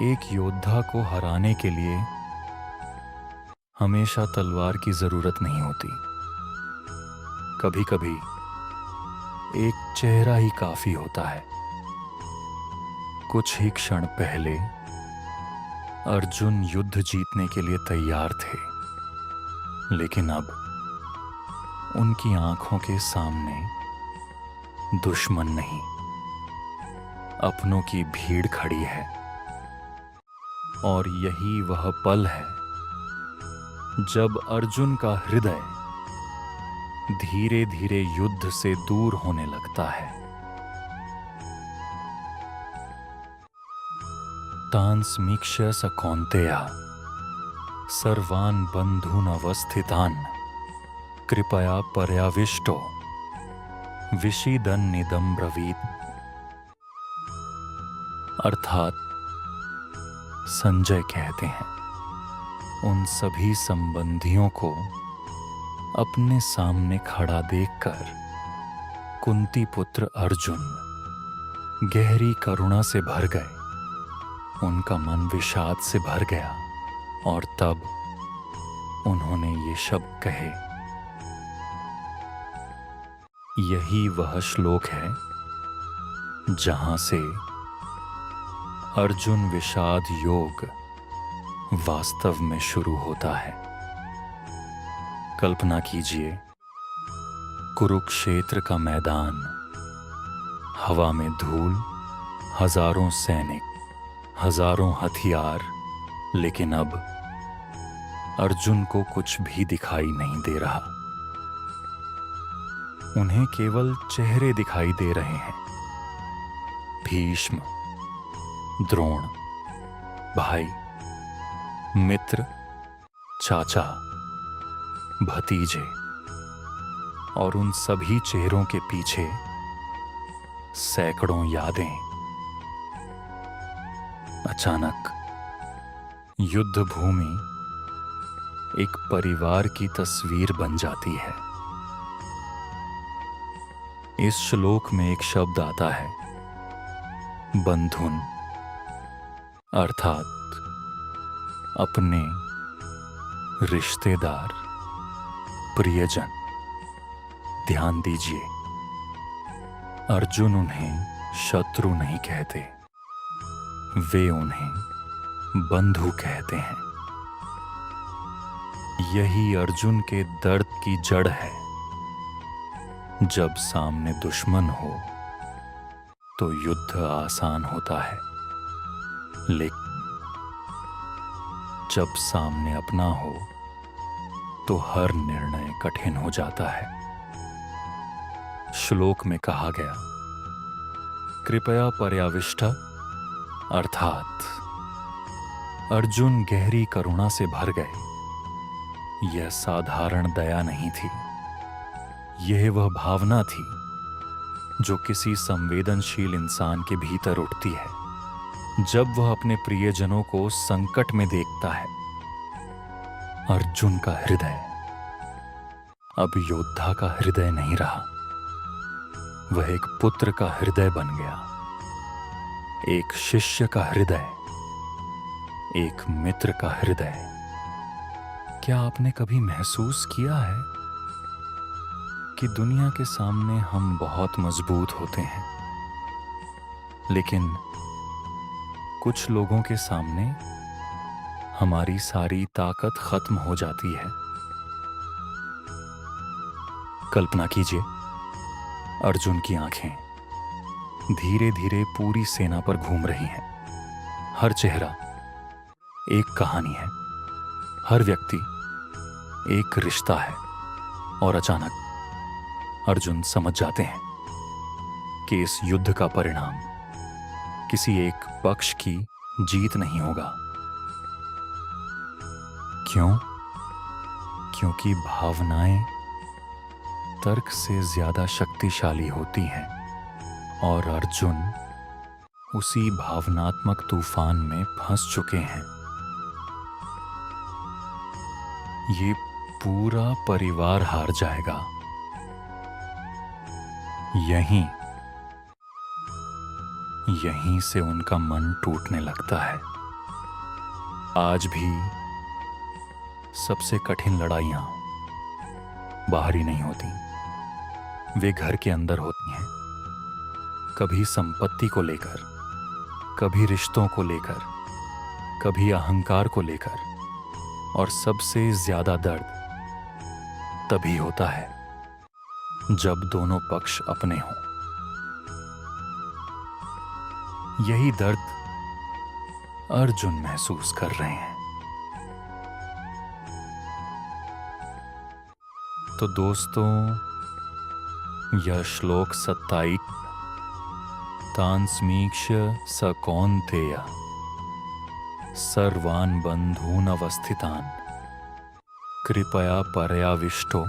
एक योद्धा को हराने के लिए हमेशा तलवार की जरूरत नहीं होती। कभी कभी एक चेहरा ही काफी होता है। कुछ ही क्षण पहले अर्जुन युद्ध जीतने के लिए तैयार थे, लेकिन अब उनकी आंखों के सामने दुश्मन नहीं, अपनों की भीड़ खड़ी है। और यही वह पल है जब अर्जुन का हृदय धीरे धीरे युद्ध से दूर होने लगता है। तान् समीक्ष्य स कौन्तेय सर्वान् बन्धून् अवस्थितान् कृपया पर्याविष्टो विषीदन्निदं ब्रवीत्। अर्थात संजय कहते हैं, उन सभी संबंधियों को अपने सामने खड़ा देखकर कुंती पुत्र अर्जुन गहरी करुणा से भर गए। उनका मन विषाद से भर गया और तब उन्होंने ये शब्द कहे। यही वह श्लोक है जहां से अर्जुन विषाद योग वास्तव में शुरू होता है। कल्पना कीजिए, कुरुक्षेत्र का मैदान, हवा में धूल, हजारों सैनिक, हजारों हथियार, लेकिन अब अर्जुन को कुछ भी दिखाई नहीं दे रहा। उन्हें केवल चेहरे दिखाई दे रहे हैं। भीष्म, द्रोण, भाई, मित्र, चाचा, भतीजे, और उन सभी चेहरों के पीछे सैकड़ों यादें। अचानक युद्ध भूमि एक परिवार की तस्वीर बन जाती है। इस श्लोक में एक शब्द आता है, बंधुन, अर्थात अपने रिश्तेदार, प्रियजन। ध्यान दीजिए, अर्जुन उन्हें शत्रु नहीं कहते, वे उन्हें बंधु कहते हैं। यही अर्जुन के दर्द की जड़ है। जब सामने दुश्मन हो तो युद्ध आसान होता है, लेकिन जब सामने अपना हो तो हर निर्णय कठिन हो जाता है। श्लोक में कहा गया, कृपया पर्याविष्ट, अर्थात अर्जुन गहरी करुणा से भर गए। यह साधारण दया नहीं थी, यह वह भावना थी जो किसी संवेदनशील इंसान के भीतर उठती है जब वह अपने प्रियजनों को संकट में देखता है। अर्जुन का हृदय अब योद्धा का हृदय नहीं रहा, वह एक पुत्र का हृदय बन गया, एक शिष्य का हृदय, एक मित्र का हृदय। क्या आपने कभी महसूस किया है कि दुनिया के सामने हम बहुत मजबूत होते हैं, लेकिन कुछ लोगों के सामने हमारी सारी ताकत खत्म हो जाती है? कल्पना कीजिए, अर्जुन की आंखें धीरे धीरे पूरी सेना पर घूम रही हैं। हर चेहरा एक कहानी है, हर व्यक्ति एक रिश्ता है। और अचानक अर्जुन समझ जाते हैं कि इस युद्ध का परिणाम किसी एक पक्ष की जीत नहीं होगा। क्यों? क्योंकि भावनाएं तर्क से ज्यादा शक्तिशाली होती हैं और अर्जुन उसी भावनात्मक तूफान में फंस चुके हैं। ये पूरा परिवार हार जाएगा। यहीं से उनका मन टूटने लगता है। आज भी सबसे कठिन लड़ाइयां बाहरी नहीं होती, वे घर के अंदर होती हैं। कभी संपत्ति को लेकर, कभी रिश्तों को लेकर, कभी अहंकार को लेकर, और सबसे ज्यादा दर्द तभी होता है जब दोनों पक्ष अपने हों। यही दर्द अर्जुन महसूस कर रहे हैं। तो दोस्तों, यह श्लोक 27 तान समीक्ष्य स कौन्तेय सर्वान् बन्धून् अवस्थितान् कृपया पर्याविष्टो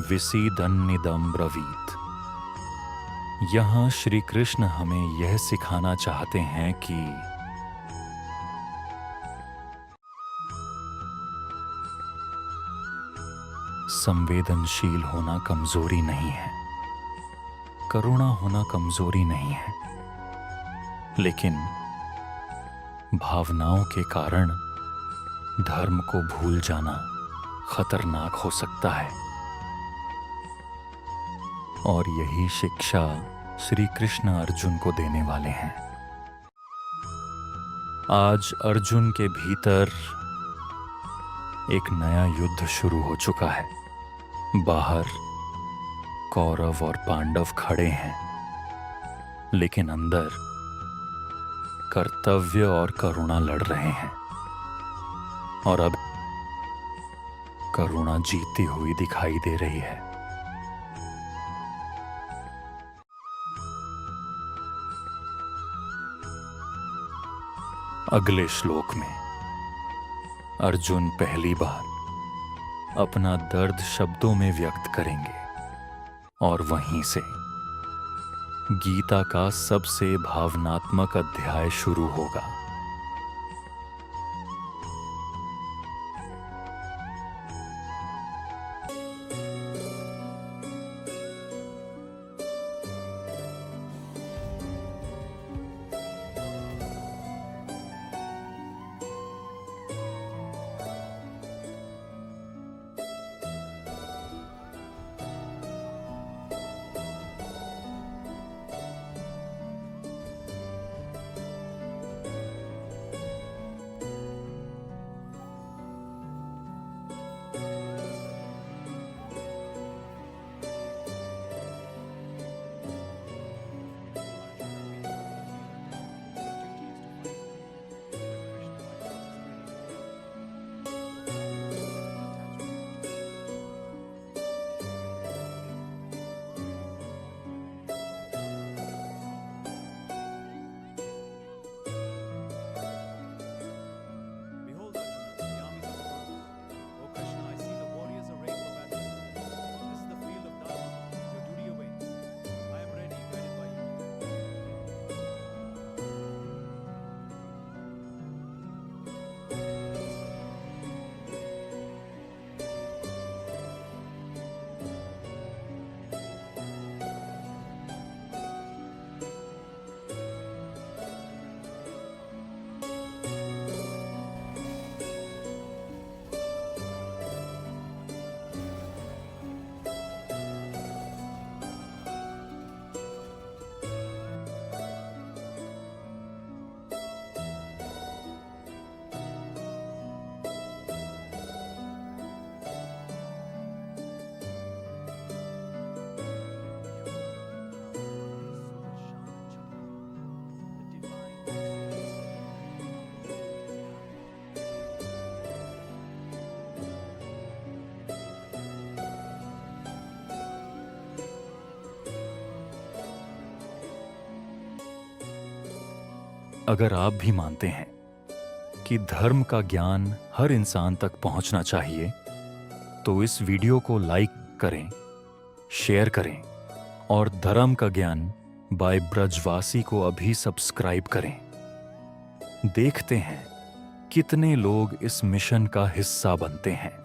विसीदन्निदं ब्रवीत। यहां श्री कृष्ण हमें यह सिखाना चाहते हैं कि संवेदनशील होना कमजोरी नहीं है, करुणा होना कमजोरी नहीं है, लेकिन भावनाओं के कारण धर्म को भूल जाना खतरनाक हो सकता है। और यही शिक्षा श्री कृष्ण अर्जुन को देने वाले हैं। आज अर्जुन के भीतर एक नया युद्ध शुरू हो चुका है। बाहर कौरव और पांडव खड़े हैं, लेकिन अंदर कर्तव्य और करुणा लड़ रहे हैं। और अब करुणा जीती हुई दिखाई दे रही है। अगले श्लोक में अर्जुन पहली बार अपना दर्द शब्दों में व्यक्त करेंगे, और वहीं से गीता का सबसे भावनात्मक अध्याय शुरू होगा। Behold, Arjuna, the armies of the world. O Krishna, I see the warriors arrayed for battle. This is the field of Dharma. Your duty awaits. I am ready, guided by you. अगर आप भी मानते हैं कि धर्म का ज्ञान हर इंसान तक पहुंचना चाहिए, तो इस वीडियो को लाइक करें, शेयर करें और धर्म का ज्ञान बाय ब्रजवासी को अभी सब्सक्राइब करें। देखते हैं कितने लोग इस मिशन का हिस्सा बनते हैं।